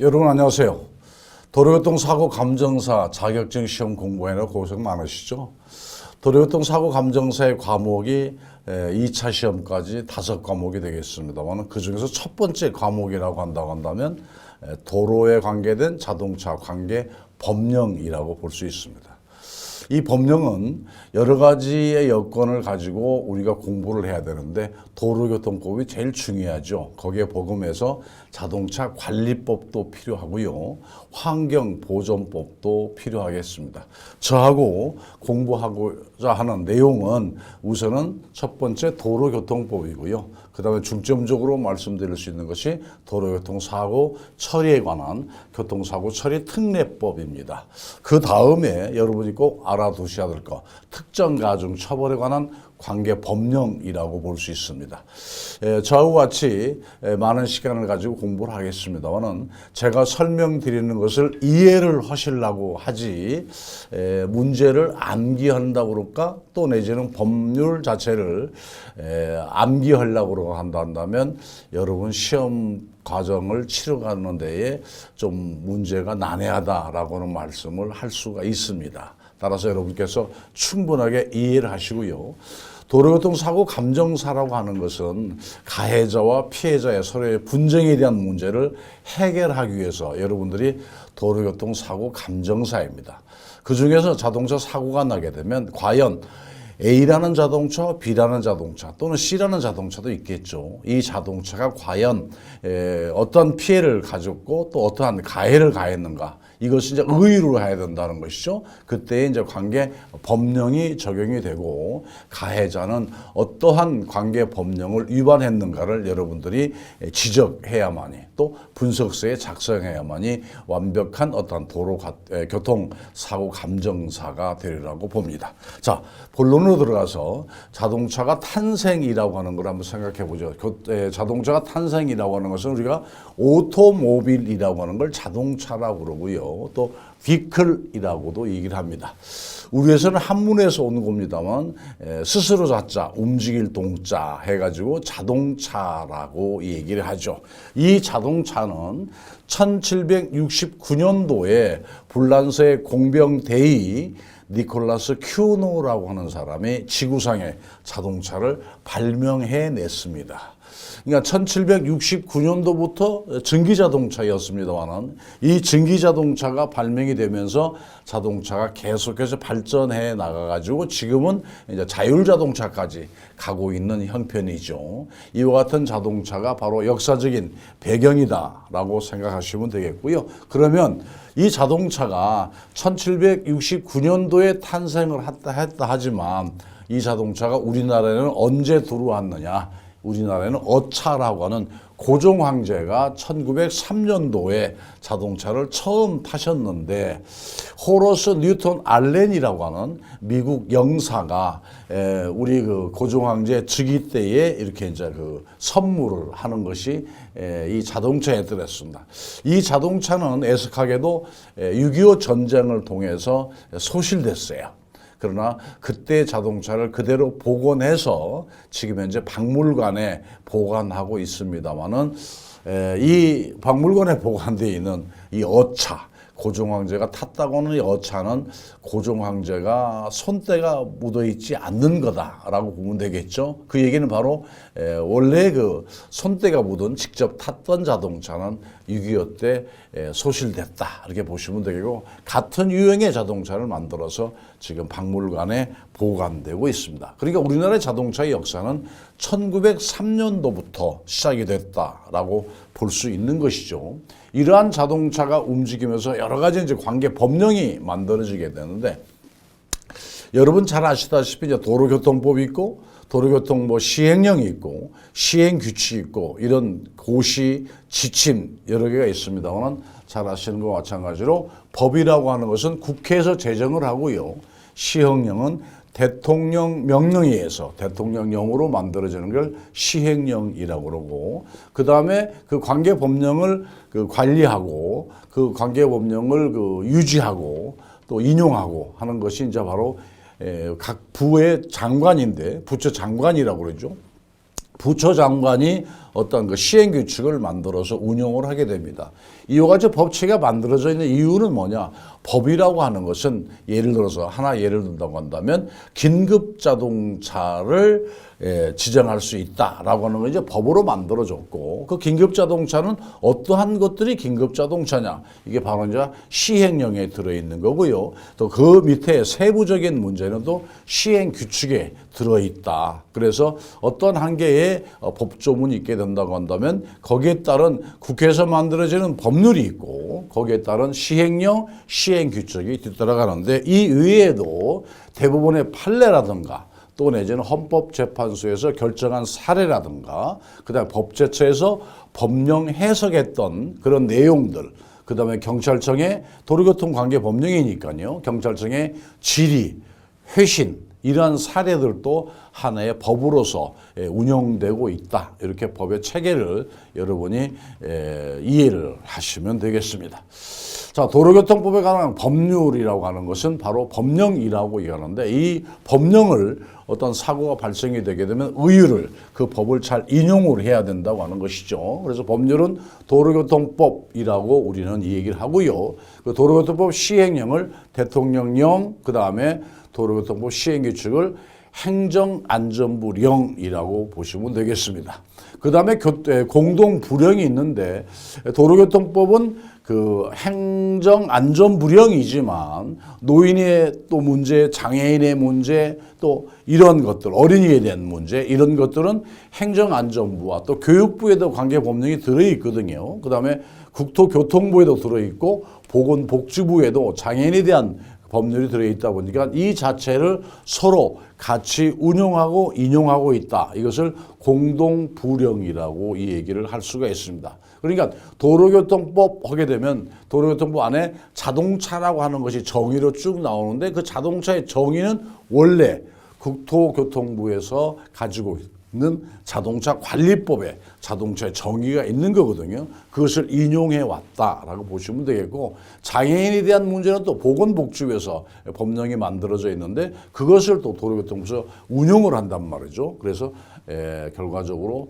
여러분 안녕하세요. 도로교통사고 감정사 자격증 시험 공부해서 고생 많으시죠? 도로교통사고 감정사의 과목이 2차 시험까지 5과목이 되겠습니다만 그중에서 첫 번째 과목이라고 한다고 한다면 도로에 관계된 자동차 관계 법령이라고 볼 수 있습니다. 이 법령은 여러 가지의 여건을 가지고 우리가 공부를 해야 되는데 도로교통법이 제일 중요하죠. 거기에 포함해서 자동차 관리법도 필요하고요. 환경보존법도 필요하겠습니다. 저하고 공부하고자 하는 내용은 우선은 첫 번째 도로교통법이고요. 그 다음에 중점적으로 말씀드릴 수 있는 것이 도로교통사고 처리에 관한 교통사고 처리 특례법입니다. 그 다음에 여러분이 꼭 알아두셔야 될 것, 특정가중 처벌에 관한 관계 법령이라고 볼 수 있습니다. 저하고 같이 많은 시간을 가지고 공부를 하겠습니다만은 제가 설명드리는 것을 이해를 하시려고 하지 문제를 암기한다고 그럴까 또 내지는 법률 자체를 암기하려고 한다면 여러분 시험 과정을 치러가는 데에 좀 문제가 난해하다라고는 말씀을 할 수가 있습니다. 따라서 여러분께서 충분하게 이해를 하시고요. 도로교통사고 감정사라고 하는 것은 가해자와 피해자의 서로의 분쟁에 대한 문제를 해결하기 위해서 여러분들이 도로교통사고 감정사입니다. 그 중에서 자동차 사고가 나게 되면 과연 A라는 자동차, B라는 자동차 또는 C라는 자동차도 있겠죠. 이 자동차가 과연 어떤 피해를 가졌고 또 어떠한 가해를 가했는가. 이것이 이제 의의로 해야 된다는 것이죠. 그때 이제 관계 법령이 적용이 되고 가해자는 어떠한 관계 법령을 위반했는가를 여러분들이 지적해야만이 또 분석서에 작성해야만이 완벽한 어떤 교통 사고 감정사가 되리라고 봅니다. 자, 본론으로 들어가서 자동차가 탄생이라고 하는 걸 한번 생각해 보죠. 자동차가 탄생이라고 하는 것은 우리가 오토모빌이라고 하는 걸 자동차라고 그러고요. 또 비클이라고도 얘기를 합니다. 우리에서는 한문에서 오는 겁니다만 스스로 자자, 움직일 동자 해가지고 자동차라고 얘기를 하죠. 이 자동차는 1769년도에 불란서의 공병대위 니콜라스 큐노라고 하는 사람이 지구상에 자동차를 발명해냈습니다. 그러니까 1769년도부터 전기자동차였습니다만은 이 전기자동차가 발명이 되면서 자동차가 계속해서 발전해 나가가지고 지금은 이제 자율자동차까지 가고 있는 형편이죠. 이와 같은 자동차가 바로 역사적인 배경이다라고 생각하시면 되겠고요. 그러면 이 자동차가 1769년도에 탄생을 했다 하지만 이 자동차가 우리나라에는 언제 들어왔느냐? 우리나라에는 어차라고 하는 고종 황제가 1903년도에 자동차를 처음 타셨는데 호러스 뉴턴 알렌이라고 하는 미국 영사가 우리 그 고종 황제 즉위 때에 이렇게 이제 그 선물을 하는 것이 이 자동차에 들었습니다. 이 자동차는 애석하게도 6.25 전쟁을 통해서 소실됐어요. 그러나 그때 자동차를 그대로 복원해서 지금 현재 박물관에 보관하고 있습니다만은 이 박물관에 보관되어 있는 이 어차, 고종 황제가 탔다고 하는 이 어차는 고종 황제가 손때가 묻어있지 않는 거다라고 보면 되겠죠. 그 얘기는 바로 원래 그 손때가 묻은 직접 탔던 자동차는 6.25 때 소실됐다 이렇게 보시면 되겠고 같은 유형의 자동차를 만들어서 지금 박물관에 보관되고 있습니다. 그러니까 우리나라의 자동차의 역사는 1903년도부터 시작이 됐다라고 볼 수 있는 것이죠. 이러한 자동차가 움직이면서 여러 가지 이제 관계 법령이 만들어지게 되는데 여러분 잘 아시다시피 이제 도로교통법이 있고 도로교통 시행령이 있고 시행규칙이 있고 이런 고시, 지침 여러 개가 있습니다만 잘 아시는 것과 마찬가지로 법이라고 하는 것은 국회에서 제정을 하고요. 시행령은 대통령 명령에 의해서 대통령령으로 만들어지는 걸 시행령이라고 그러고 그 다음에 그 관계 법령을 관리하고 그 관계 법령을 유지하고 또 인용하고 하는 것이 이제 바로 각 부의 장관인데 부처 장관이라고 그러죠. 부처장관이 어떤 그 시행규칙을 만들어서 운용을 하게 됩니다. 이와 같이 법체가 만들어져 있는 이유는 뭐냐? 법이라고 하는 것은 예를 들어서 하나 예를 든다고 한다면 긴급자동차를 지정할 수 있다라고 하는 건 이제 법으로 만들어졌고, 그 긴급자동차는 어떠한 것들이 긴급자동차냐? 이게 바로 이제 시행령에 들어있는 거고요. 또 그 밑에 세부적인 문제는 또 시행규칙에 들어있다. 그래서 어떤 한계의 법조문이 있게 된다고 한다면 거기에 따른 국회에서 만들어지는 법률이 있고 거기에 따른 시행령, 시행규칙이 뒤따라가는데, 이 외에도 대부분의 판례라든가 또 내지는 헌법재판소에서 결정한 사례라든가 그다음에 법제처에서 법령 해석했던 그런 내용들, 그다음에 경찰청의 도로교통관계법령이니까요. 경찰청의 질의, 회신 이러한 사례들도 하나의 법으로서 운영되고 있다. 이렇게 법의 체계를 여러분이 이해를 하시면 되겠습니다. 자, 도로교통법에 관한 법률이라고 하는 것은 바로 법령이라고 얘기하는데, 이 법령을 어떤 사고가 발생이 되게 되면 의율을, 그 법을 잘 인용을 해야 된다고 하는 것이죠. 그래서 법률은 도로교통법이라고 우리는 이 얘기를 하고요. 그 도로교통법 시행령을 대통령령, 그 다음에 도로교통법 시행규칙을 행정안전부령이라고 보시면 되겠습니다. 그 다음에 공동부령이 있는데, 도로교통법은 그 행정안전부령이지만 노인의 또 문제, 장애인의 문제, 또 이런 것들, 어린이에 대한 문제, 이런 것들은 행정안전부와 또 교육부에도 관계법령이 들어있거든요. 그 다음에 국토교통부에도 들어있고 보건복지부에도 장애인에 대한 법률이 들어있다 보니까 이 자체를 서로 같이 운용하고 인용하고 있다. 이것을 공동부령이라고 이 얘기를 할 수가 있습니다. 그러니까 도로교통법 하게 되면 도로교통법 안에 자동차라고 하는 것이 정의로 쭉 나오는데, 그 자동차의 정의는 원래 국토교통부에서 가지고 있는 자동차 관리법에 자동차의 정의가 있는 거거든요. 그것을 인용해 왔다라고 보시면 되겠고, 장애인에 대한 문제는 또 보건복지부에서 법령이 만들어져 있는데 그것을 또 도로교통부에서 운용을 한단 말이죠. 그래서 결과적으로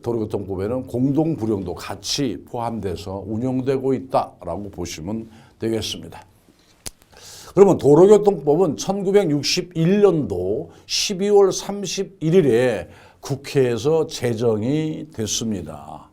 도로교통법에는 공동부령도 같이 포함돼서 운영되고 있다라고 보시면 되겠습니다. 그러면 도로교통법은 1961년도 12월 31일에 국회에서 제정이 됐습니다.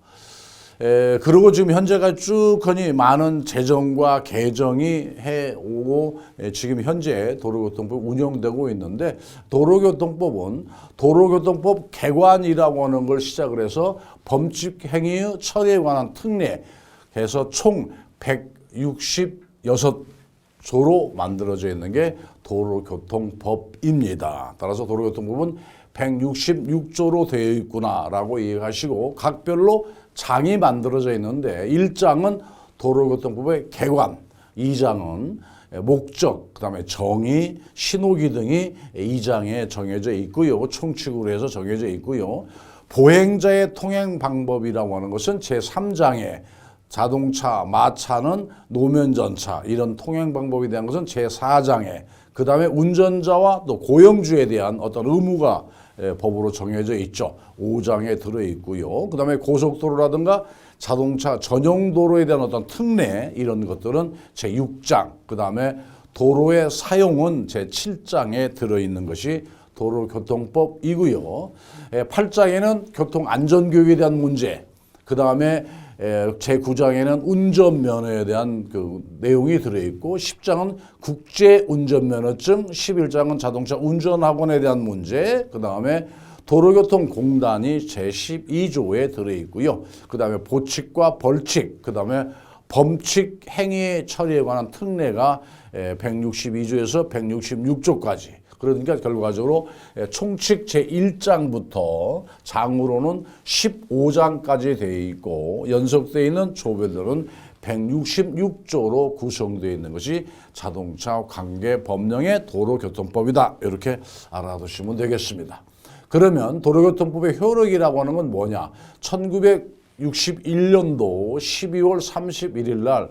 그리고 지금 현재까지 쭉 하니 많은 제정과 개정이 해오고 지금 현재 도로교통법 운영되고 있는데, 도로교통법은 도로교통법 개관이라고 하는 걸 시작을 해서 범칙행위의 처리에 관한 특례해서 총 166조로 만들어져 있는 게 도로교통법입니다. 따라서 도로교통법은 166조로 되어 있구나라고 이해하시고, 각별로 장이 만들어져 있는데 1장은 도로교통법의 개관, 2장은 목적, 그다음에 정의, 신호기 등이 2장에 정해져 있고요. 총칙으로 해서 정해져 있고요. 보행자의 통행 방법이라고 하는 것은 제3장에 자동차, 마차는 노면전차 이런 통행 방법에 대한 것은 제4장에, 그 다음에 운전자와 또 고용주에 대한 어떤 의무가 법으로 정해져 있죠. 5장에 들어있고요. 그 다음에 고속도로라든가 자동차 전용 도로에 대한 어떤 특례 이런 것들은 제6장, 그 다음에 도로의 사용은 제7장에 들어있는 것이 도로교통법이고요. 8장에는 교통안전교육에 대한 문제, 그 다음에 제9장에는 운전면허에 대한 그 내용이 들어있고, 10장은 국제운전면허증, 11장은 자동차 운전학원에 대한 문제, 그 다음에 도로교통공단이 제12조에 들어있고요. 그 다음에 보칙과 벌칙, 그 다음에 범칙 행위 처리에 관한 특례가 162조에서 166조까지. 그러니까 결과적으로 총칙 제1장부터 장으로는 15장까지 되어 있고, 연속되어 있는 조별들은 166조로 구성되어 있는 것이 자동차 관계 법령의 도로교통법이다. 이렇게 알아두시면 되겠습니다. 그러면 도로교통법의 효력이라고 하는 건 뭐냐? 1961년도 12월 31일 날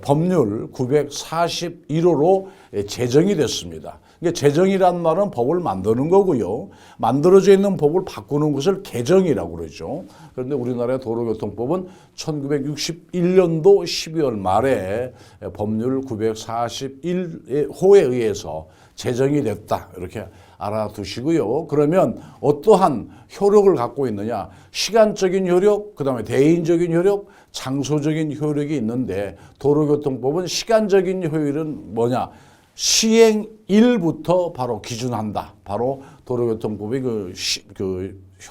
법률 941호로 제정이 됐습니다. 이게 제정이란 말은 법을 만드는 거고요. 만들어져 있는 법을 바꾸는 것을 개정이라고 그러죠. 그런데 우리나라의 도로교통법은 1961년도 12월 말에 법률 941호에 의해서 제정이 됐다. 이렇게 알아두시고요. 그러면 어떠한 효력을 갖고 있느냐? 시간적인 효력, 그다음에 대인적인 효력, 장소적인 효력이 있는데 도로교통법은 시간적인 효율은 뭐냐? 시행일부터 바로 기준한다. 바로 도로교통법이 그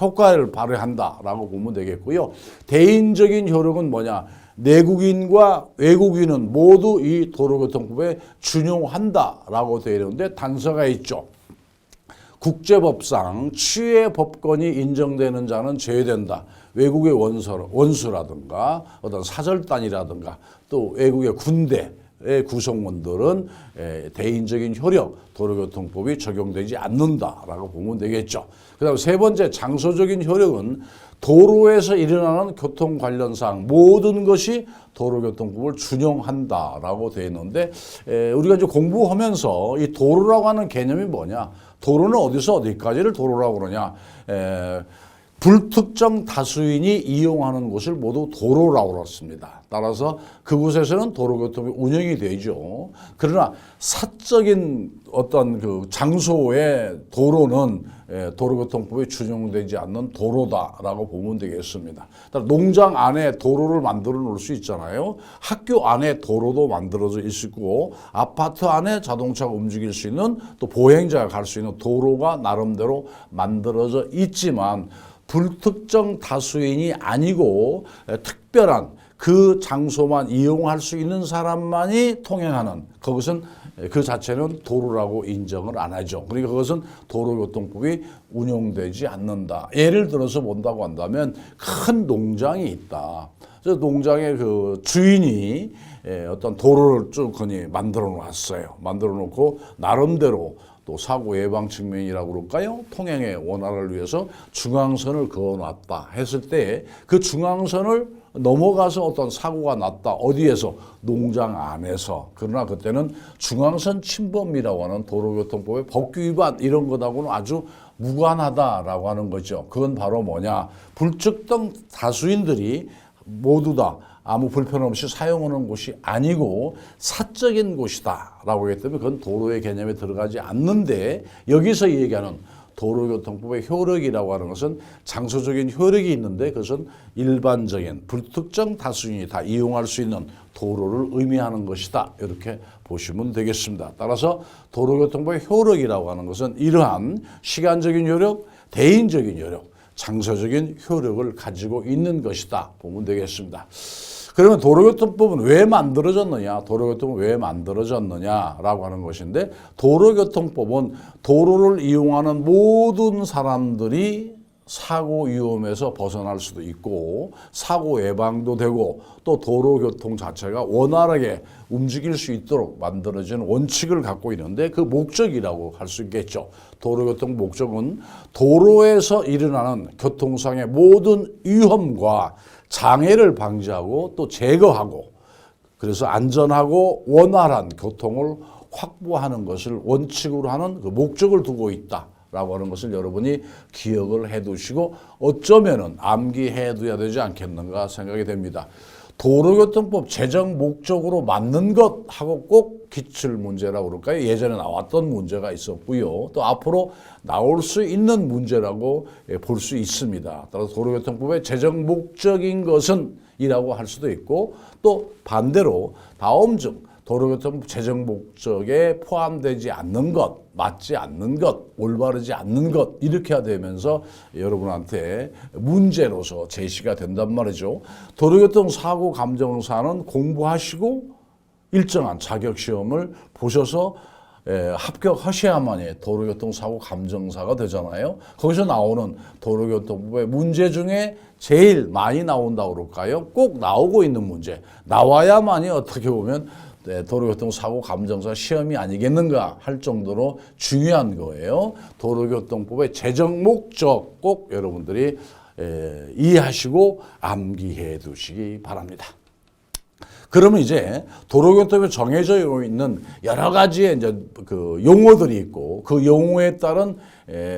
효과를 발휘한다라고 보면 되겠고요. 대인적인 효력은 뭐냐? 내국인과 외국인은 모두 이 도로교통법에 준용한다라고 되어 있는데 단서가 있죠. 국제법상 치외 법권이 인정되는 자는 제외된다. 외국의 원수라든가 어떤 사절단이라든가 또 외국의 군대의 구성원들은 대인적인 효력, 도로교통법이 적용되지 않는다라고 보면 되겠죠. 그다음 세 번째 장소적인 효력은 도로에서 일어나는 교통 관련 사항 모든 것이 도로교통법을 준용한다라고 되어 있는데 우리가 이제 공부하면서 이 도로라고 하는 개념이 뭐냐? 도로는 어디서 어디까지를 도로라고 그러냐? 불특정 다수인이 이용하는 곳을 모두 도로라고 그렇습니다. 따라서 그곳에서는 도로교통이 운영이 되죠. 그러나 사적인 어떤 그 장소의 도로는 도로교통법에 준용되지 않는 도로다라고 보면 되겠습니다. 농장 안에 도로를 만들어 놓을 수 있잖아요. 학교 안에 도로도 만들어져 있고 아파트 안에 자동차가 움직일 수 있는 또 보행자가 갈 수 있는 도로가 나름대로 만들어져 있지만 불특정 다수인이 아니고 특별한 그 장소만 이용할 수 있는 사람만이 통행하는 그것은 그 자체는 도로라고 인정을 안 하죠. 그러니까 그것은 도로교통법이 운용되지 않는다. 예를 들어서 본다고 한다면 큰 농장이 있다. 그래서 농장의 그 주인이 어떤 도로를 쭉 만들어 놨어요. 만들어 놓고 나름대로 또 사고 예방 측면이라고 그럴까요? 통행의 원활을 위해서 중앙선을 그어놨다 했을 때 그 중앙선을 넘어가서 어떤 사고가 났다. 어디에서? 농장 안에서. 그러나 그때는 중앙선 침범이라고 하는 도로교통법의 법규 위반 이런 것하고는 아주 무관하다라고 하는 거죠. 그건 바로 뭐냐? 불특정 다수인들이 모두 다 아무 불편 없이 사용하는 곳이 아니고 사적인 곳이다라고 하기 때문에 그건 도로의 개념에 들어가지 않는데 여기서 얘기하는 도로교통법의 효력이라고 하는 것은 장소적인 효력이 있는데 그것은 일반적인 불특정 다수인이 다 이용할 수 있는 도로를 의미하는 것이다. 이렇게 보시면 되겠습니다. 따라서 도로교통법의 효력이라고 하는 것은 이러한 시간적인 효력, 대인적인 효력, 장소적인 효력을 가지고 있는 것이다. 보면 되겠습니다. 그러면 도로교통법은 왜 만들어졌느냐? 도로교통은 왜 만들어졌느냐라고 하는 것인데 도로교통법은 도로를 이용하는 모든 사람들이 사고 위험에서 벗어날 수도 있고 사고 예방도 되고 또 도로교통 자체가 원활하게 움직일 수 있도록 만들어진 원칙을 갖고 있는데 그 목적이라고 할 수 있겠죠. 도로교통 목적은 도로에서 일어나는 교통상의 모든 위험과 장애를 방지하고 또 제거하고 그래서 안전하고 원활한 교통을 확보하는 것을 원칙으로 하는 그 목적을 두고 있다라고 하는 것을 여러분이 기억을 해 두시고 어쩌면은 암기해 둬야 되지 않겠는가 생각이 됩니다. 도로교통법 제정 목적으로 맞는 것하고 꼭 기출 문제라고 그럴까요? 예전에 나왔던 문제가 있었고요. 또 앞으로 나올 수 있는 문제라고 볼 수 있습니다. 따라서 도로교통법의 제정 목적인 것은 이라고 할 수도 있고 또 반대로 다음 중 도로교통법 제정 목적에 포함되지 않는 것, 맞지 않는 것, 올바르지 않는 것 이렇게 되면서 여러분한테 문제로서 제시가 된단 말이죠. 도로교통 사고 감정사는 공부하시고 일정한 자격시험을 보셔서 합격하셔야만이 도로교통 사고 감정사가 되잖아요. 거기서 나오는 도로교통법의 문제 중에 제일 많이 나온다고 그럴까요? 꼭 나오고 있는 문제. 나와야만이 어떻게 보면 도로교통 사고 감정사 시험이 아니겠는가 할 정도로 중요한 거예요. 도로교통법의 제정 목적 꼭 여러분들이 이해하시고 암기해 두시기 바랍니다. 그러면 이제 도로교통법에 정해져 있는 여러 가지의 이제 그 용어들이 있고 그 용어에 따른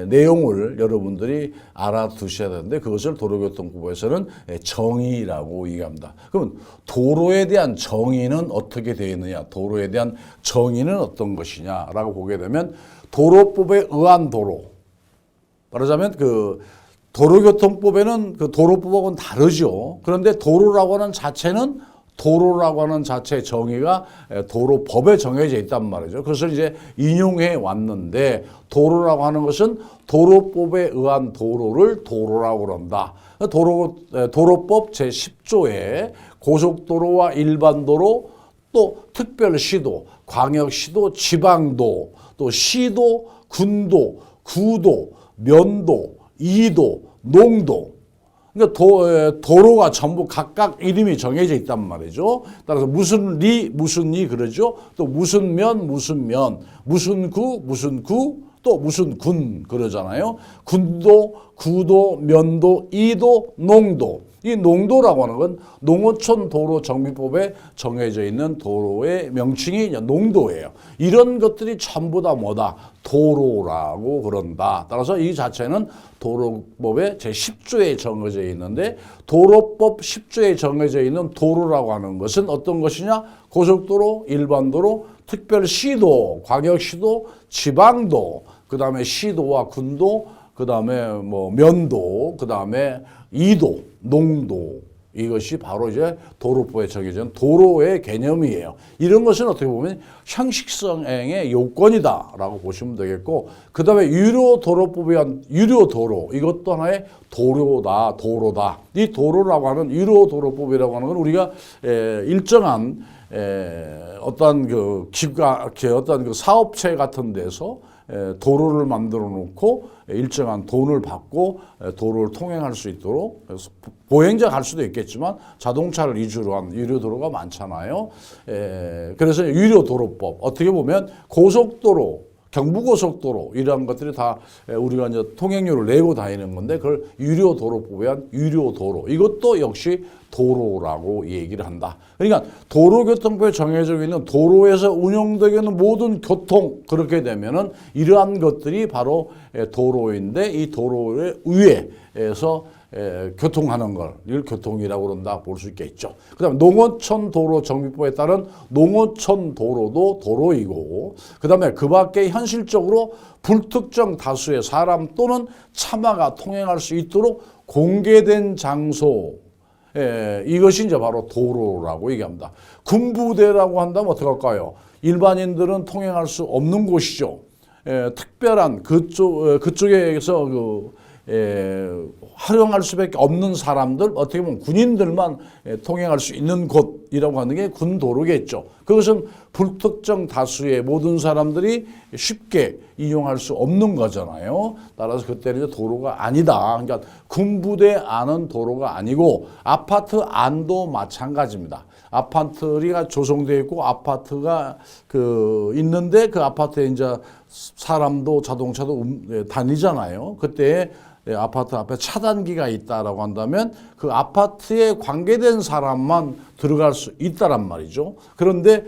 내용을 여러분들이 알아두셔야 되는데 그것을 도로교통법에서는 정의라고 얘기합니다. 그러면 도로에 대한 정의는 어떻게 되어 있느냐? 도로에 대한 정의는 어떤 것이냐라고 보게 되면 도로법에 의한 도로. 말하자면 그 도로교통법에는 그 도로법하고는 다르죠. 그런데 도로라고 하는 자체는 도로라고 하는 자체의 정의가 도로법에 정해져 있단 말이죠. 그것을 이제 인용해 왔는데 도로라고 하는 것은 도로법에 의한 도로를 도로라고 그런다. 도로법 제10조에 고속도로와 일반도로 또 특별시도, 광역시도, 지방도, 또 시도, 군도, 구도, 면도, 이도, 농도. 그러니까 도로가 전부 각각 이름이 정해져 있단 말이죠. 따라서 무슨 리 그러죠. 또 무슨 면, 무슨 구, 또 무슨 군 그러잖아요. 군도, 구도, 면도, 이도, 농도. 이 농도라고 하는 건 농어촌 도로 정비법에 정해져 있는 도로의 명칭이 농도예요. 이런 것들이 전부 다 뭐다? 도로라고 그런다. 따라서 이 자체는 도로법의 제10조에 정해져 있는데 도로법 10조에 정해져 있는 도로라고 하는 것은 어떤 것이냐? 고속도로, 일반도로, 특별시도, 광역시도, 지방도, 그 다음에 시도와 군도, 그 다음에 뭐 면도, 그 다음에 이도, 농도, 이것이 바로 이제 도로법에 정해진 도로의 개념이에요. 이런 것은 어떻게 보면 형식성행의 요건이다라고 보시면 되겠고, 그 다음에 유료도로법에 의한 유료도로, 이것도 하나의 도로다. 이 도로라고 하는 유료도로법이라고 하는 건 우리가 일정한 어떤 그 기관, 어떤 그 사업체 같은 데서 도로를 만들어 놓고 일정한 돈을 받고 도로를 통행할 수 있도록, 보행자 갈 수도 있겠지만 자동차를 위주로 한 유료도로가 많잖아요. 그래서 유료도로법, 어떻게 보면 고속도로, 경부고속도로 이러한 것들이 다 우리가 이제 통행료를 내고 다니는 건데 그걸 유료도로법에 의한 유료도로, 이것도 역시 도로라고 얘기를 한다. 그러니까 도로교통법에 정해져 있는 도로에서 운영되게 하는 모든 교통, 그렇게 되면은 이러한 것들이 바로 도로인데 이 도로의 위에서 교통하는 걸 이걸 교통이라고 그런다 볼 수 있겠죠. 그다음에 농어촌 도로 정비법에 따른 농어촌 도로도 도로이고, 그다음에 그 밖에 현실적으로 불특정 다수의 사람 또는 차마가 통행할 수 있도록 공개된 장소, 이것이 이제 바로 도로라고 얘기합니다. 군부대라고 한다면 어떻게 할까요? 일반인들은 통행할 수 없는 곳이죠. 특별한 그쪽에서 활용할 수밖에 없는 사람들, 어떻게 보면 군인들만 통행할 수 있는 곳이라고 하는 게 군도로겠죠. 그것은 불특정 다수의 모든 사람들이 쉽게 이용할 수 없는 거잖아요. 따라서 그때는 도로가 아니다. 그러니까 군부대 안은 도로가 아니고 아파트 안도 마찬가지입니다. 아파트가 조성되어 있고 아파트가 있는데 그 아파트에 이제 사람도 자동차도 다니잖아요. 그때 아파트 앞에 차단기가 있다라고 한다면 그 아파트에 관계된 사람만 들어갈 수 있다란 말이죠. 그런데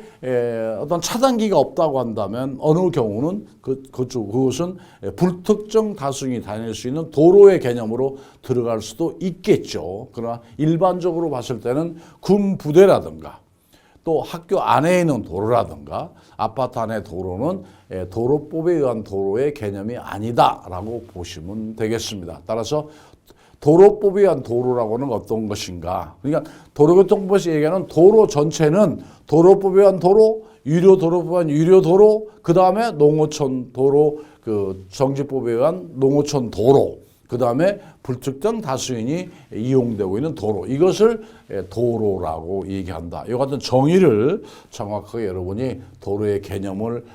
어떤 차단기가 없다고 한다면 어느 경우는 그것은 불특정 다수인이 다닐 수 있는 도로의 개념으로 들어갈 수도 있겠죠. 그러나 일반적으로 봤을 때는 군부대라든가 또 학교 안에 있는 도로라든가 아파트 안의 도로는 도로법에 의한 도로의 개념이 아니다라고 보시면 되겠습니다. 따라서 도로법에 의한 도로라고 하는 어떤 것인가? 그러니까 도로교통법에서 얘기하는 도로 전체는 도로법에 의한 도로, 유료도로법에 의한 유료도로, 그 다음에 농어촌 도로, 정지법에 의한 농어촌 도로, 그 다음에 불특정 다수인이 이용되고 있는 도로, 이것을 도로라고 얘기한다. 이 같은 정의를 정확하게 여러분이 도로의 개념을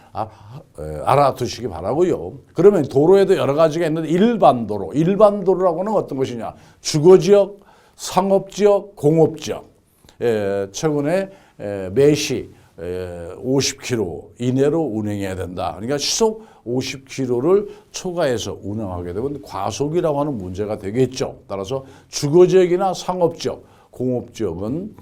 알아두시기 바라고요. 그러면 도로에도 여러 가지가 있는데 일반도로라고 하는 어떤 것이냐? 주거지역, 상업지역, 공업지역. 최근에 매시 50km 이내로 운행해야 된다. 그러니까 시속 50km를 초과해서 운행하게 되면 과속이라고 하는 문제가 되겠죠. 따라서 주거지역이나 상업지역, 공업지역은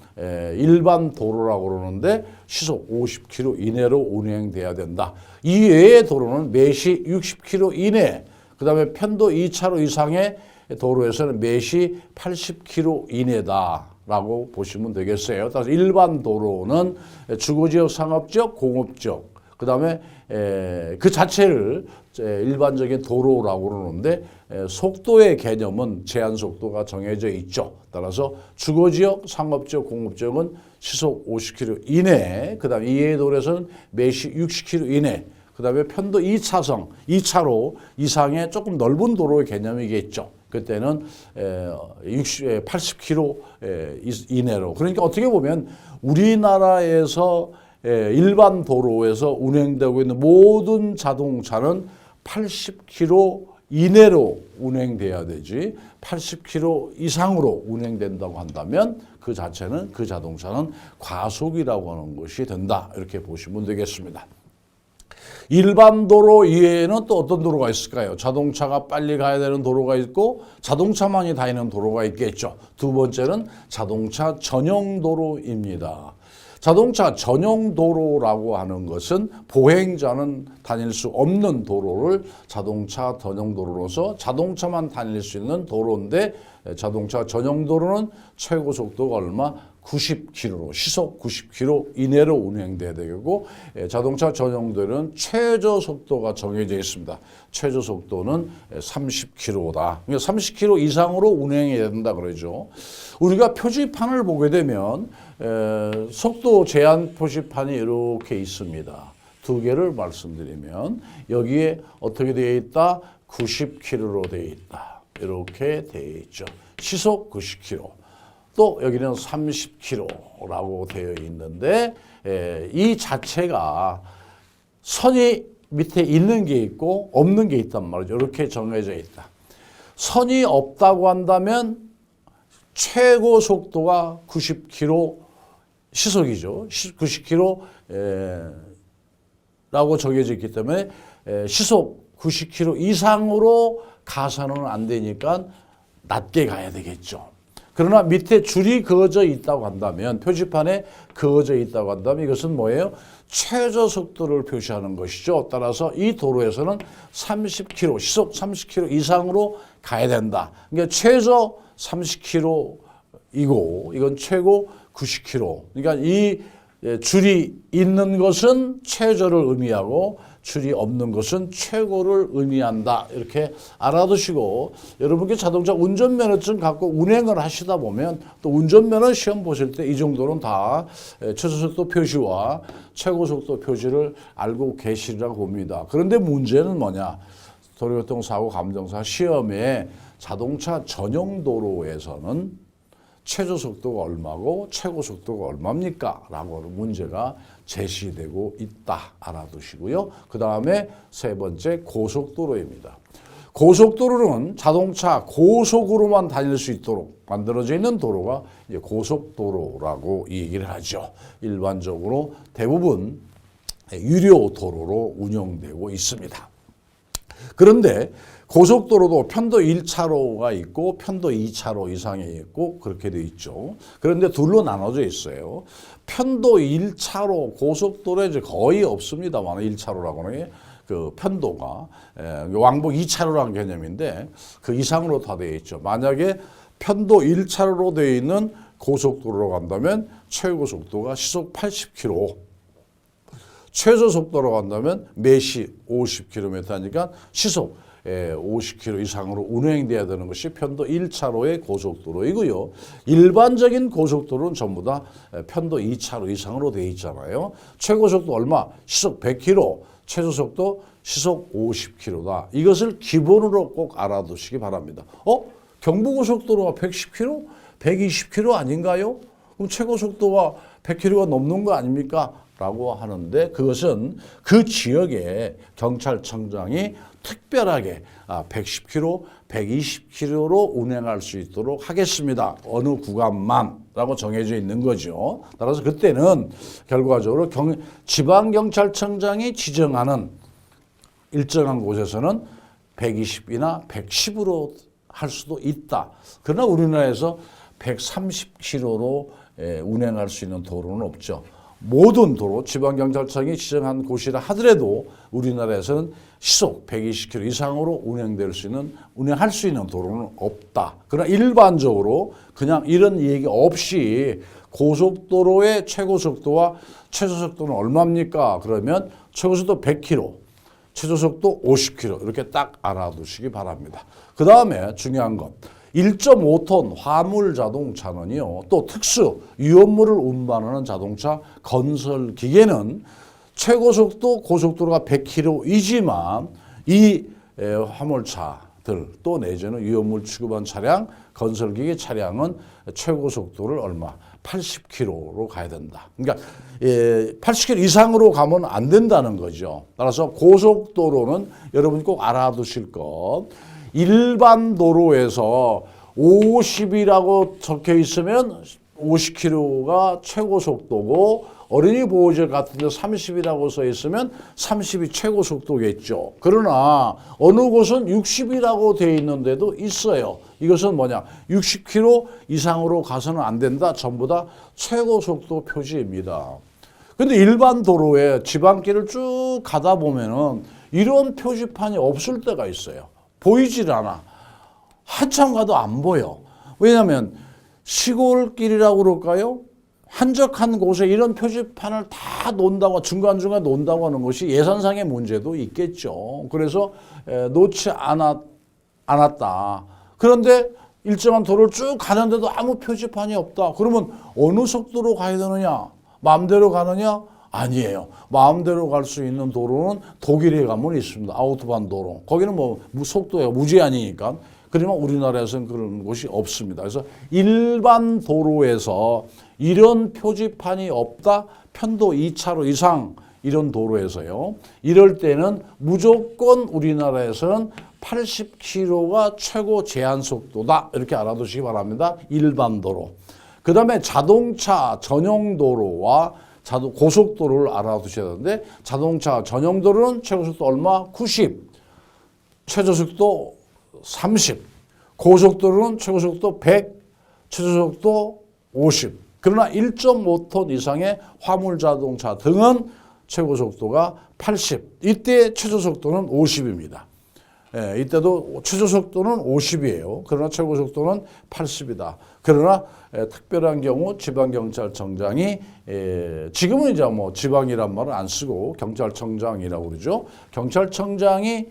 일반 도로라고 그러는데 시속 50km 이내로 운행돼야 된다. 이 외의 도로는 매시 60km 이내, 그 다음에 편도 2차로 이상의 도로에서는 매시 80km 이내다라고 보시면 되겠어요. 따라서 일반 도로는 주거지역, 상업지역, 공업지역, 그 다음에 그 자체를 일반적인 도로라고 그러는데 속도의 개념은 제한 속도가 정해져 있죠. 따라서 주거지역, 상업지역, 공업지역은 시속 50km 이내, 그 다음에 이외의 도로에서는 매시 60km 이내, 그 다음에 편도 2차선, 2차로 이상의 조금 넓은 도로의 개념이겠죠. 그때는 80km 이내로. 그러니까 어떻게 보면 우리나라에서 일반 도로에서 운행되고 있는 모든 자동차는 80km 이내로 운행돼야 되지 80km 이상으로 운행된다고 한다면 그 자체는 그 자동차는 과속이라고 하는 것이 된다. 이렇게 보시면 되겠습니다. 일반 도로 이외에는 또 어떤 도로가 있을까요? 자동차가 빨리 가야 되는 도로가 있고 자동차만이 다니는 도로가 있겠죠. 두 번째는 자동차 전용 도로입니다. 자동차 전용 도로라고 하는 것은 보행자는 다닐 수 없는 도로를 자동차 전용 도로로서 자동차만 다닐 수 있는 도로인데 자동차 전용 도로는 최고 속도가 얼마? 90km로 시속 90km 이내로 운행돼야 되고 자동차 전용도로는 최저 속도가 정해져 있습니다. 최저 속도는 30km다. 그러니까 30km 이상으로 운행해야 된다 그러죠. 우리가 표지판을 보게 되면 속도 제한 표지판이 이렇게 있습니다. 두 개를 말씀드리면 여기에 어떻게 되어 있다? 90km로 되어 있다. 이렇게 되어 있죠. 시속 90km. 또 여기는 30km라고 되어 있는데 이 자체가 선이 밑에 있는 게 있고 없는 게 있단 말이죠. 이렇게 정해져 있다. 선이 없다고 한다면 최고 속도가 90km 시속이죠. 90km라고 정해져 있기 때문에 시속 90km 이상으로 가서는 안 되니까 낮게 가야 되겠죠. 그러나 밑에 줄이 그어져 있다고 한다면 표지판에 그어져 있다고 한다면 이것은 뭐예요? 최저 속도를 표시하는 것이죠. 따라서 이 도로에서는 30km, 시속 30km 이상으로 가야 된다. 그러니까 최저 30km이고 이건 최고 90km. 그러니까 이 줄이 있는 것은 최저를 의미하고 줄이 없는 것은 최고를 의미한다. 이렇게 알아두시고 여러분께 자동차 운전면허증 갖고 운행을 하시다 보면 또 운전면허 시험 보실 때 이 정도는 다 최저속도 표시와 최고속도 표시를 알고 계시리라고 봅니다. 그런데 문제는 뭐냐? 도로교통사고 감정사 시험에 자동차 전용 도로에서는 최저 속도가 얼마고 최고 속도가 얼마입니까? 라고 하는 문제가 제시되고 있다. 알아두시고요. 그 다음에 세 번째 고속도로입니다. 고속도로는 자동차 고속으로만 다닐 수 있도록 만들어져 있는 도로가 이제 고속도로라고 얘기를 하죠. 일반적으로 대부분 유료 도로로 운영되고 있습니다. 그런데 고속도로도 편도 1차로가 있고 편도 2차로 이상이 있고 그렇게 돼 있죠. 그런데 둘로 나눠져 있어요. 편도 1차로 고속도로에 이제 거의 없습니다만 1차로라고는 그 편도가 왕복 2차로라는 개념인데 그 이상으로 다 되어 있죠. 만약에 편도 1차로로 되어 있는 고속도로로 간다면 최고 속도가 시속 80km, 최저 속도로 간다면 매시 50km니까 시속 50km 이상으로 운행돼야 되는 것이 편도 1차로의 고속도로이고요. 일반적인 고속도로는 전부 다 편도 2차로 이상으로 되어 있잖아요. 최고속도 얼마? 시속 100km, 최저속도 시속 50km다. 이것을 기본으로 꼭 알아두시기 바랍니다. 경부고속도로가 110km, 120km 아닌가요? 그럼 최고속도가 100km가 넘는 거 아닙니까? 라고 하는데 그것은 그 지역에 경찰청장이 특별하게 110km, 120km로 운행할 수 있도록 하겠습니다. 어느 구간만 라고 정해져 있는 거죠. 따라서 그때는 결과적으로 지방경찰청장이 지정하는 일정한 곳에서는 120이나 110으로 할 수도 있다. 그러나 우리나라에서 130km로 운행할 수 있는 도로는 없죠. 모든 도로, 지방경찰청이 지정한 곳이라 하더라도 우리나라에서는 시속 120km 이상으로 운행할 수 있는 도로는 없다. 그러나 일반적으로 그냥 이런 얘기 없이 고속도로의 최고 속도와 최저 속도는 얼마입니까? 그러면 최고 속도 100km, 최저 속도 50km 이렇게 딱 알아두시기 바랍니다. 그 다음에 중요한 것. 1.5톤 화물 자동차는요, 또 특수 위험물을 운반하는 자동차 건설 기계는 최고 속도 고속도로가 100km이지만 이 화물차들 또 내지는 위험물 취급한 차량, 건설 기계 차량은 최고 속도를 얼마? 80km로 가야 된다. 그러니까 80km 이상으로 가면 안 된다는 거죠. 따라서 고속도로는 여러분이 꼭 알아두실 것. 일반 도로에서 50이라고 적혀 있으면 50km가 최고 속도고 어린이 보호제 같은 데 30이라고 써 있으면 30이 최고 속도겠죠. 그러나 어느 곳은 60이라고 되어 있는데도 있어요. 이것은 뭐냐? 60km 이상으로 가서는 안 된다. 전부 다 최고 속도 표지입니다. 근데 일반 도로에 지방길을 쭉 가다 보면은 이런 표지판이 없을 때가 있어요. 보이질 않아. 한참 가도 안 보여. 왜냐하면 시골길이라고 그럴까요? 한적한 곳에 이런 표지판을 다 놓는다고 중간중간 놓는다고 하는 것이 예산상의 문제도 있겠죠. 그래서 놓지 않았다. 그런데 일정한 도로를 쭉 가는데도 아무 표지판이 없다. 그러면 어느 속도로 가야 되느냐? 마음대로 가느냐? 아니에요. 마음대로 갈 수 있는 도로는 독일에 가면 있습니다. 아우토반 도로. 거기는 뭐 속도가 무제한이니까. 그러면 우리나라에서는 그런 곳이 없습니다. 그래서 일반 도로에서 이런 표지판이 없다. 편도 2차로 이상 이런 도로에서요. 이럴 때는 무조건 우리나라에서는 80km가 최고 제한 속도다. 이렇게 알아두시기 바랍니다. 일반 도로. 그 다음에 자동차 전용 도로와 고속도로를 알아두셔야 되는데 자동차 전용 도로는 최고속도 얼마? 90, 최저속도 30, 고속도로는 최고속도 100, 최저속도 50. 그러나 1.5톤 이상의 화물자동차 등은 최고속도가 80. 이때 최저속도는 50입니다. 이때도 최저속도는 50이에요. 그러나 최고속도는 80이다. 그러나 특별한 경우 지방경찰청장이 지금은 이제 뭐 지방이란 말을 안 쓰고 경찰청장이라고 그러죠. 경찰청장이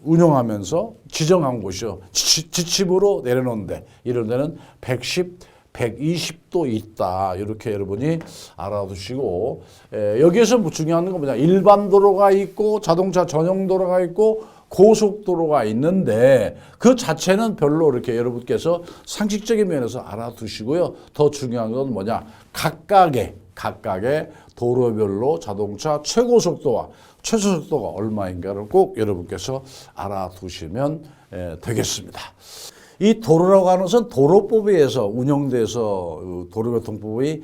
운영하면서 지정한 곳이요. 지침으로 내려놓는데 이런 데는 110, 120도 있다. 이렇게 여러분이 알아두시고 여기에서 중요한 건 뭐냐. 일반 도로가 있고 자동차 전용 도로가 있고 고속도로가 있는데 그 자체는 별로 이렇게 여러분께서 상식적인 면에서 알아두시고요. 더 중요한 건 뭐냐. 각각의 도로별로 자동차 최고 속도와 최저 속도가 얼마인가를 꼭 여러분께서 알아두시면 되겠습니다. 이 도로라고 하는 것은 도로법에 의해서 운영돼서 도로교통법이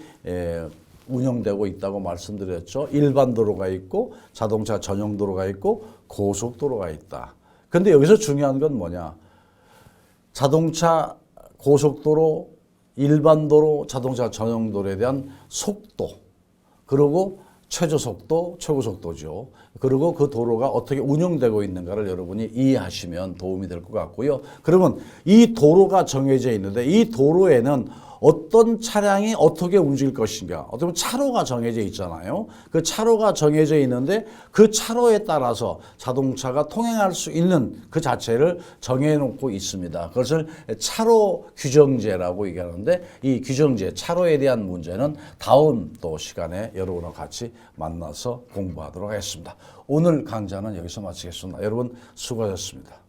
운영되고 있다고 말씀드렸죠. 일반 도로가 있고 자동차 전용 도로가 있고 고속도로가 있다. 그런데 여기서 중요한 건 뭐냐. 자동차 고속도로, 일반 도로, 자동차 전용 도로에 대한 속도, 그리고 최저속도, 최고속도죠. 그리고 그 도로가 어떻게 운영되고 있는가를 여러분이 이해하시면 도움이 될 것 같고요. 그러면 이 도로가 정해져 있는데 이 도로에는 어떤 차량이 어떻게 움직일 것인가. 어떻게 보면 차로가 정해져 있잖아요. 그 차로가 정해져 있는데 그 차로에 따라서 자동차가 통행할 수 있는 그 자체를 정해놓고 있습니다. 그것을 차로 규정제라고 얘기하는데 이 규정제, 차로에 대한 문제는 다음 또 시간에 여러분과 같이 만나서 공부하도록 하겠습니다. 오늘 강좌는 여기서 마치겠습니다. 여러분 수고하셨습니다.